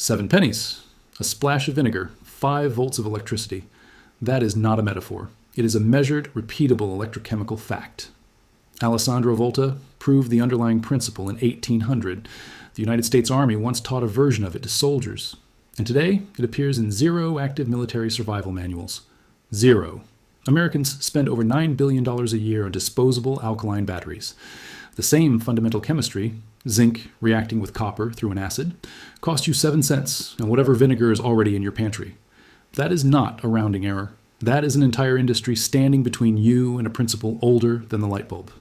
7 pennies, a splash of vinegar, 5 volts of electricity. That is not a metaphor. It is a measured, repeatable electrochemical fact. Alessandro Volta proved the underlying principle in 1800. The United States Army once taught a version of it to soldiers. And today, it appears in 0 active military survival manuals. 0. Americans spend over $9 billion a year on disposable alkaline batteries. The same fundamental chemistry, zinc reacting with copper through an acid, costs you 7 cents on whatever vinegar is already in your pantry. That is not a rounding error. That is an entire industry standing between you and a principle older than the light bulb.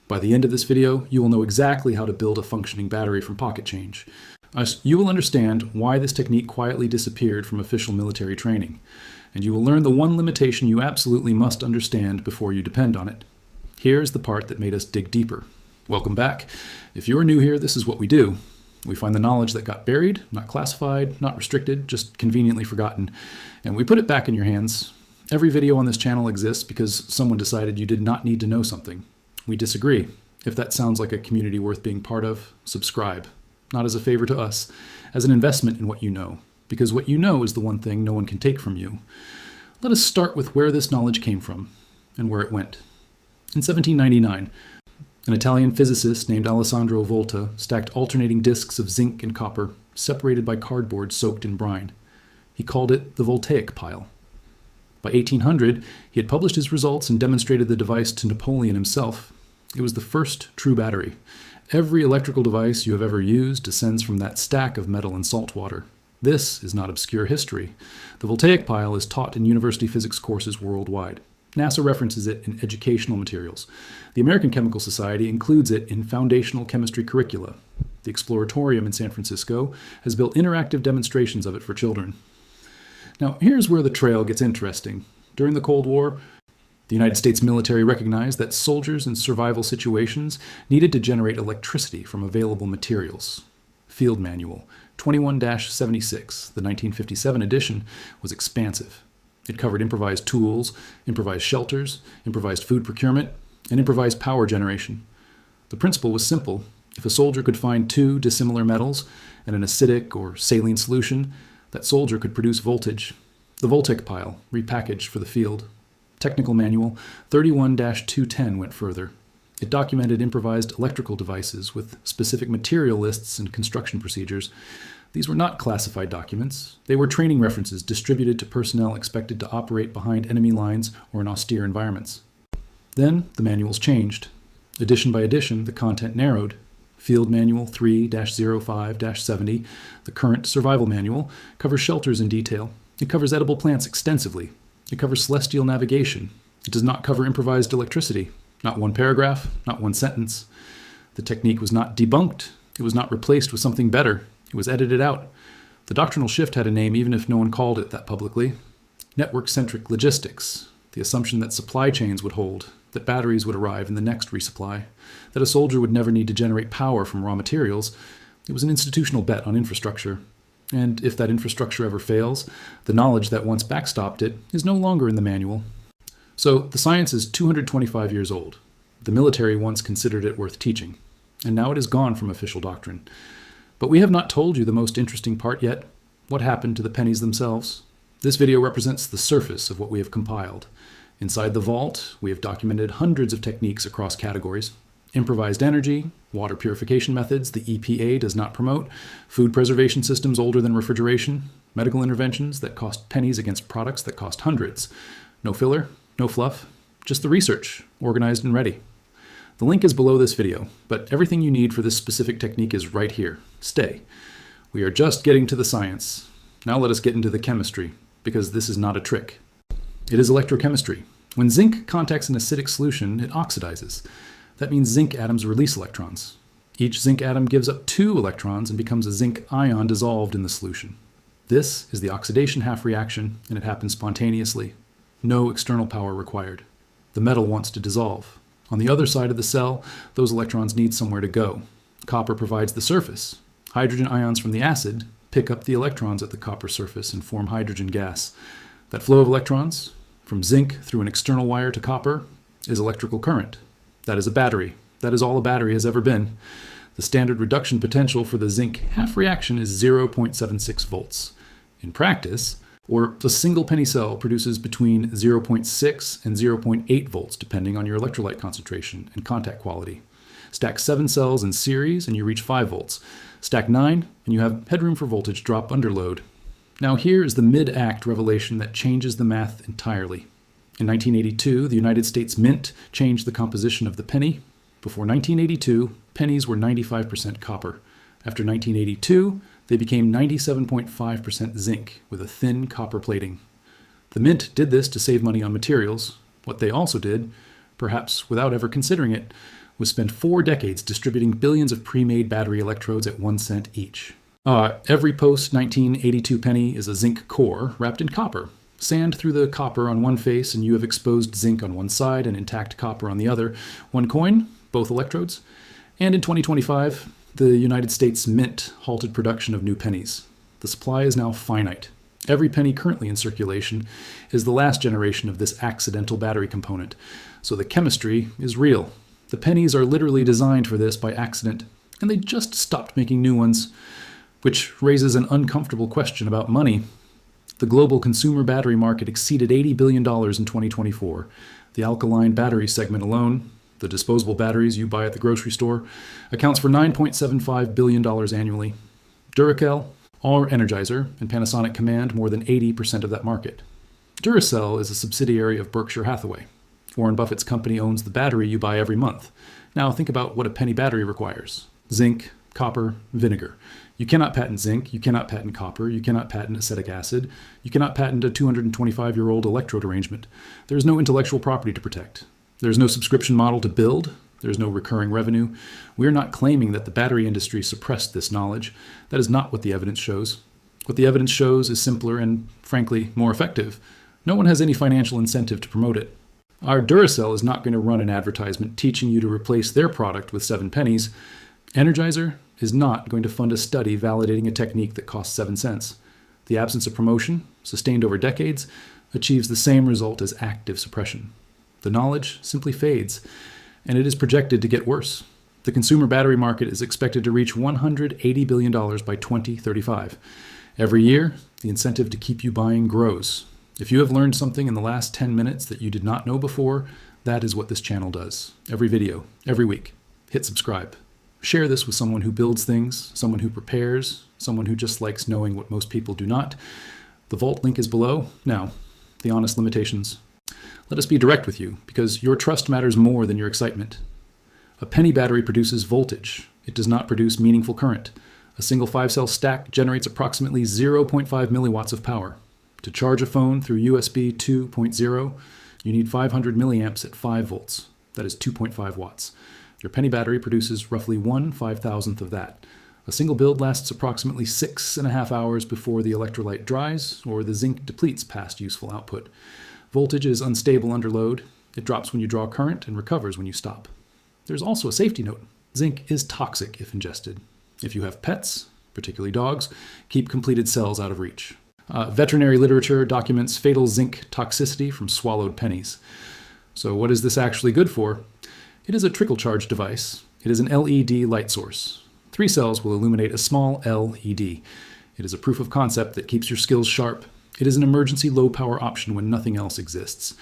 By the end of this video, you will know exactly how to build a functioning battery from pocket change. You will understand why this technique quietly disappeared from official military training. And you will learn the one limitation you absolutely must understand before you depend on it. Here's the part that made us dig deeper. Welcome back. If you're new here, this is what we do. We find the knowledge that got buried, not classified, not restricted, just conveniently forgotten, and we put it back in your hands. Every video on this channel exists because someone decided you did not need to know something. We disagree. If that sounds like a community worth being part of, subscribe. Not as a favor to us, as an investment in what you know, because what you know is the one thing no one can take from you. Let us start with where this knowledge came from and where it went. In 1799, an Italian physicist named Alessandro Volta stacked alternating discs of zinc and copper, separated by cardboard soaked in brine. He called it the voltaic pile. By 1800, he had published his results and demonstrated the device to Napoleon himself. It was the first true battery. Every electrical device you have ever used descends from that stack of metal and salt water. This is not obscure history. The voltaic pile is taught in university physics courses worldwide. NASA references it in educational materials. The American Chemical Society includes it in foundational chemistry curricula. The Exploratorium in San Francisco has built interactive demonstrations of it for children. Now, here's where the trail gets interesting. During the Cold War, the United States military recognized that soldiers in survival situations needed to generate electricity from available materials. Field Manual 21-76, the 1957 edition, was expansive. It covered improvised tools, improvised shelters, improvised food procurement, and improvised power generation. The principle was simple. If a soldier could find 2 dissimilar metals and an acidic or saline solution, that soldier could produce voltage. The voltaic pile, repackaged for the field. Technical Manual 31-210 went further. It documented improvised electrical devices with specific material lists and construction procedures. These were not classified documents. They were training references distributed to personnel expected to operate behind enemy lines or in austere environments. Then the manuals changed. Edition by edition, the content narrowed. Field Manual 3-05-70, the current survival manual, covers shelters in detail. It covers edible plants extensively. It covers celestial navigation. It does not cover improvised electricity. Not one paragraph, not one sentence. The technique was not debunked. It was not replaced with something better. It was edited out. The doctrinal shift had a name even if no one called it that publicly. Network-centric logistics, the assumption that supply chains would hold, that batteries would arrive in the next resupply, that a soldier would never need to generate power from raw materials. It was an institutional bet on infrastructure. And if that infrastructure ever fails, the knowledge that once backstopped it is no longer in the manual. So the science is 225 years old. The military once considered it worth teaching, and now it is gone from official doctrine. But we have not told you the most interesting part yet. What happened to the pennies themselves? This video represents the surface of what we have compiled. Inside the vault, we have documented hundreds of techniques across categories. Improvised energy, water purification methods the EPA does not promote, food preservation systems older than refrigeration, medical interventions that cost pennies against products that cost hundreds. No filler, no fluff, just the research, organized and ready. The link is below this video, but everything you need for this specific technique is right here. Stay. We are just getting to the science. Now let us get into the chemistry, because this is not a trick. It is electrochemistry. When zinc contacts an acidic solution, it oxidizes. That means zinc atoms release electrons. Each zinc atom gives up 2 electrons and becomes a zinc ion dissolved in the solution. This is the oxidation half reaction, and it happens spontaneously. No external power required. The metal wants to dissolve. On the other side of the cell, those electrons need somewhere to go. Copper provides the surface. Hydrogen ions from the acid pick up the electrons at the copper surface and form hydrogen gas. That flow of electrons, from zinc through an external wire to copper, is electrical current. That is a battery. That is all a battery has ever been. The standard reduction potential for the zinc half reaction is 0.76 volts. In practice, a single penny cell produces between 0.6 and 0.8 volts depending on your electrolyte concentration and contact quality. Stack 7 cells in series and you reach 5 volts. Stack 9 and you have headroom for voltage drop under load. Now here is the mid-act revelation that changes the math entirely. In 1982, the United States Mint changed the composition of the penny. Before 1982, pennies were 95% copper. After 1982, they became 97.5% zinc with a thin copper plating. The Mint did this to save money on materials. What they also did, perhaps without ever considering it, was spend 4 decades distributing billions of pre-made battery electrodes at 1 cent each. Every post-1982 penny is a zinc core wrapped in copper. Sand through the copper on one face and you have exposed zinc on one side and intact copper on the other. One coin, both electrodes. And in 2025, the United States Mint halted production of new pennies. The supply is now finite. Every penny currently in circulation is the last generation of this accidental battery component. So the chemistry is real. The pennies are literally designed for this by accident, and they just stopped making new ones, which raises an uncomfortable question about money. The global consumer battery market exceeded $80 billion in 2024. The alkaline battery segment alone, the disposable batteries you buy at the grocery store, accounts for $9.75 billion annually. Duracell, our Energizer, and Panasonic command more than 80% of that market. Duracell is a subsidiary of Berkshire Hathaway. Warren Buffett's company owns the battery you buy every month. Now think about what a penny battery requires. Zinc, copper, vinegar. You cannot patent zinc, you cannot patent copper, you cannot patent acetic acid, you cannot patent a 225-year-old electrode arrangement. There is no intellectual property to protect. There is no subscription model to build. There is no recurring revenue. We are not claiming that the battery industry suppressed this knowledge. That is not what the evidence shows. What the evidence shows is simpler and, frankly, more effective. No one has any financial incentive to promote it. Our Duracell is not going to run an advertisement teaching you to replace their product with 7 pennies. Energizer is not going to fund a study validating a technique that costs 7 cents. The absence of promotion, sustained over decades, achieves the same result as active suppression. The knowledge simply fades, and it is projected to get worse. The consumer battery market is expected to reach $180 billion by 2035. Every year, the incentive to keep you buying grows. If you have learned something in the last 10 minutes that you did not know before, that is what this channel does. Every video, every week. Hit subscribe. Share this with someone who builds things, someone who prepares, someone who just likes knowing what most people do not. The Vault link is below. Now, the honest limitations. Let us be direct with you, because your trust matters more than your excitement. A penny battery produces voltage. It does not produce meaningful current. A single 5-cell stack generates approximately 0.5 milliwatts of power. To charge a phone through USB 2.0, you need 500 milliamps at 5 volts. That is 2.5 watts. Your penny battery produces roughly 1/5000th of that. A single build lasts approximately 6.5 hours before the electrolyte dries or the zinc depletes past useful output. Voltage is unstable under load. It drops when you draw current and recovers when you stop. There's also a safety note. Zinc is toxic if ingested. If you have pets, particularly dogs, keep completed cells out of reach. Veterinary literature documents fatal zinc toxicity from swallowed pennies. So what is this actually good for? It is a trickle charge device. It is an LED light source. 3 cells will illuminate a small LED. It is a proof of concept that keeps your skills sharp. It is an emergency low-power option when nothing else exists.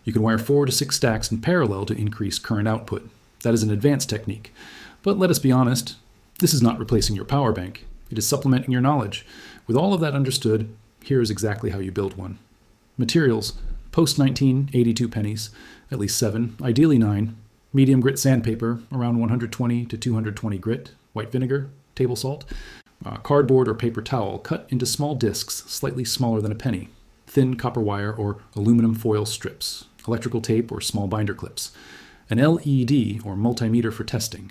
You can wire 4 to 6 stacks in parallel to increase current output. That is an advanced technique. But let us be honest, this is not replacing your power bank. It is supplementing your knowledge. With all of that understood, here is exactly how you build one. Materials: post-1982 pennies, at least 7, ideally 9. Medium grit sandpaper, around 120 to 220 grit. White vinegar, table salt. Cardboard or paper towel cut into small discs slightly smaller than a penny. Thin copper wire or aluminum foil strips. Electrical tape or small binder clips. An LED or multimeter for testing.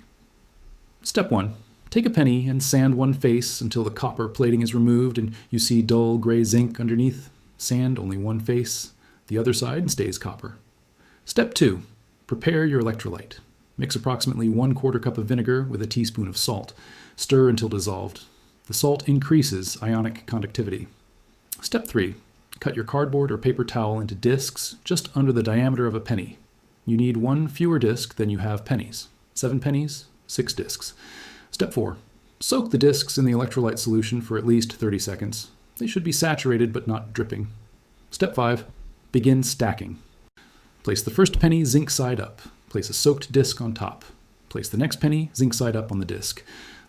Step 1. Take a penny and sand one face until the copper plating is removed and you see dull gray zinc underneath. Sand only one face. The other side stays copper. Step 2. Prepare your electrolyte. Mix approximately 1/4 cup of vinegar with a teaspoon of salt. Stir until dissolved. The salt increases ionic conductivity. Step 3. Cut your cardboard or paper towel into discs just under the diameter of a penny. You need 1 fewer disc than you have pennies. 7 pennies, 6 discs. Step 4. Soak the discs in the electrolyte solution for at least 30 seconds. They should be saturated but not dripping. Step 5. Begin stacking. Place the first penny zinc side up. Place a soaked disc on top. Place the next penny zinc side up on the disc.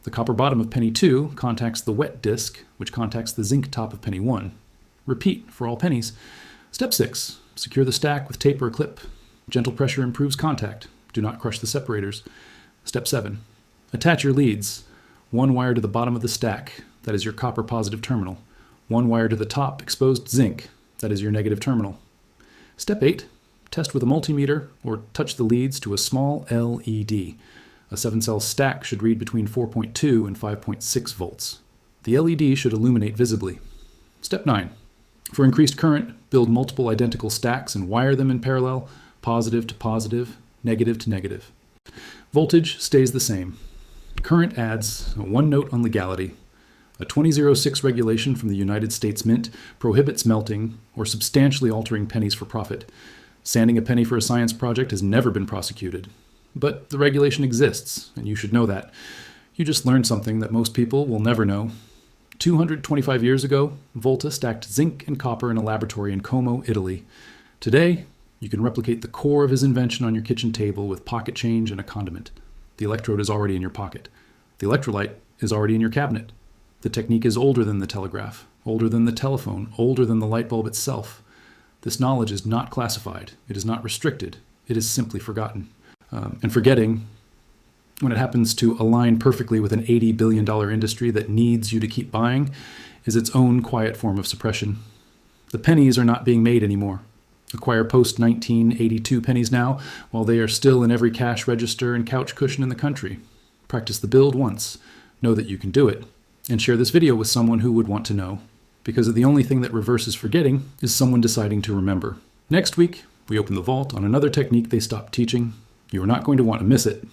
The copper bottom of penny 2 contacts the wet disc, which contacts the zinc top of penny 1. Repeat for all pennies. Step 6. Secure the stack with tape or a clip. Gentle pressure improves contact. Do not crush the separators. Step 7. Attach your leads. One wire to the bottom of the stack, that is your copper positive terminal. One wire to the top exposed zinc, that is your negative terminal. Step 8. Test with a multimeter or touch the leads to a small LED. A 7-cell stack should read between 4.2 and 5.6 volts. The LED should illuminate visibly. Step 9. For increased current, build multiple identical stacks and wire them in parallel, positive to positive, negative to negative. Voltage stays the same. Current adds one note on legality. A 2006 regulation from the United States Mint prohibits melting or substantially altering pennies for profit. Sanding a penny for a science project has never been prosecuted. But the regulation exists, and you should know that. You just learned something that most people will never know. 225 years ago, Volta stacked zinc and copper in a laboratory in Como, Italy. Today, you can replicate the core of his invention on your kitchen table with pocket change and a condiment. The electrode is already in your pocket. The electrolyte is already in your cabinet. The technique is older than the telegraph, older than the telephone, older than the light bulb itself. This knowledge is not classified. It is not restricted. It is simply forgotten. And forgetting, when it happens to align perfectly with an $80 billion industry that needs you to keep buying, is its own quiet form of suppression. The pennies are not being made anymore. Acquire post-1982 pennies now, while they are still in every cash register and couch cushion in the country. Practice the build once. Know that you can do it. And share this video with someone who would want to know. Because the only thing that reverses forgetting is someone deciding to remember. Next week, we open the vault on another technique they stopped teaching. You are not going to want to miss it.